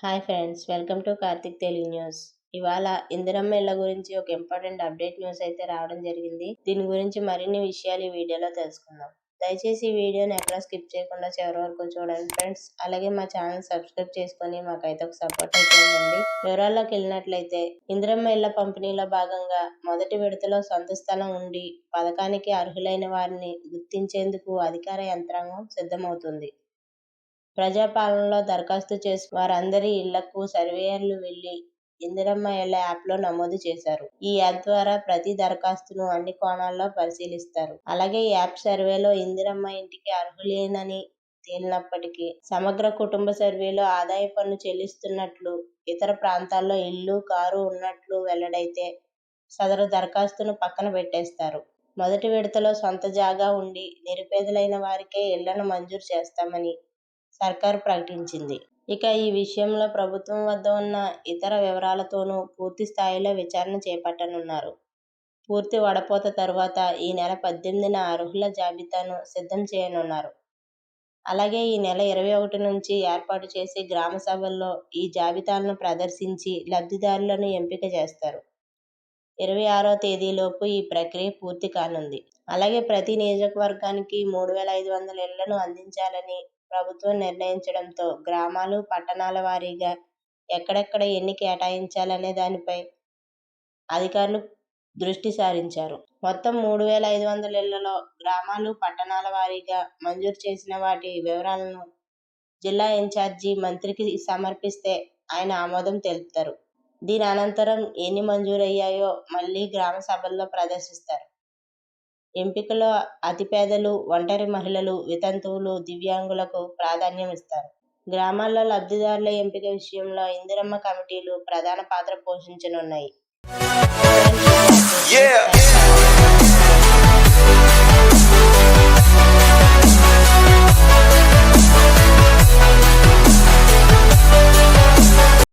Hi friends, welcome to Karthik Telugu news. ఇవాళ ఇందిరమ్మ ఇళ్ల గురించి ఒక ఇంపార్టెంట్ అప్డేట్ న్యూస్ అయితే రావడం జరిగింది. దీని గురించి మరిన్ని విషయాలు ఈ వీడియోలో తెలుసుకుందాం. దయచేసి ఈ వీడియోని ఎక్కడ స్కిప్ చేయకుండా చివరి వరకు చూడండి ఫ్రెండ్స్. అలాగే మా ఛానల్ సబ్స్క్రైబ్ చేసుకొని మాకైతే ఒక సపోర్ట్ అయితే ఇవ్వండి. వివరాల్లోకి వెళ్ళినట్లయితే, ఇందిరమ్మ ఇళ్ల పంపిణీలో భాగంగా మొదటి విడతలో సొంత స్థలం ఉండి పథకానికి అర్హులైన వారిని గుర్తించేందుకు అధికార యంత్రాంగం సిద్ధమవుతుంది. ప్రజాపాలనలో దరఖాస్తు చేసి వారందరి ఇళ్లకు సర్వేయర్లు వెళ్లి ఇందిరమ్మ ఇళ్ల యాప్లో నమోదు చేశారు. ఈ యాప్ ద్వారా ప్రతి దరఖాస్తును అన్ని కోణాల్లో పరిశీలిస్తారు. అలాగే ఈ యాప్ సర్వేలో ఇందిరమ్మ ఇంటికి అర్హులేనని తేలినప్పటికీ సమగ్ర కుటుంబ సర్వేలో ఆదాయ పన్ను చెల్లిస్తున్నట్లు, ఇతర ప్రాంతాల్లో ఇల్లు, కారు ఉన్నట్లు వెల్లడైతే సదరు దరఖాస్తును పక్కన పెట్టేస్తారు. మొదటి విడతలో సొంత జాగా ఉండి నిరుపేదలైన వారికే ఇళ్లను మంజూరు చేస్తామని సర్కారు ప్రకటించింది. ఇక ఈ విషయంలో ప్రభుత్వం వద్ద ఉన్న ఇతర వివరాలతోనూ పూర్తి స్థాయిలో విచారణ చేపట్టనున్నారు. పూర్తి వడపోత తరువాత ఈ నెల 18న అర్హుల జాబితాను సిద్ధం చేయనున్నారు. అలాగే ఈ నెల 21 నుంచి ఏర్పాటు చేసే గ్రామ సభల్లో ఈ జాబితాలను ప్రదర్శించి లబ్ధిదారులను ఎంపిక చేస్తారు. 26వ తేదీలోపు ఈ ప్రక్రియ పూర్తి కానుంది. అలాగే ప్రతి నియోజకవర్గానికి 3500 ఇళ్లను అందించాలని ప్రభుత్వం నిర్ణయించడంతో గ్రామాలు, పట్టణాల వారీగా ఎక్కడెక్కడ ఎన్ని కేటాయించాలనే దానిపై అధికారులు దృష్టి సారించారు. మొత్తం 3500 ఇళ్లలో గ్రామాలు, పట్టణాల వారీగా మంజూరు చేసిన వాటి వివరాలను జిల్లా ఇన్ఛార్జి మంత్రికి సమర్పిస్తే ఆయన ఆమోదం తెలుపుతారు. దీని అనంతరం ఎన్ని మంజూరయ్యాయో మళ్లీ గ్రామ సభల్లో ప్రదర్శిస్తారు. ఎంపికలో అతిపేదలు, ఒంటరి మహిళలు, వితంతువులు, దివ్యాంగులకు ప్రాధాన్యం ఇస్తారు. గ్రామాల్లో లబ్ధిదారుల ఎంపిక విషయంలో ఇందిరమ్మ కమిటీలు ప్రధాన పాత్ర పోషించనున్నాయి.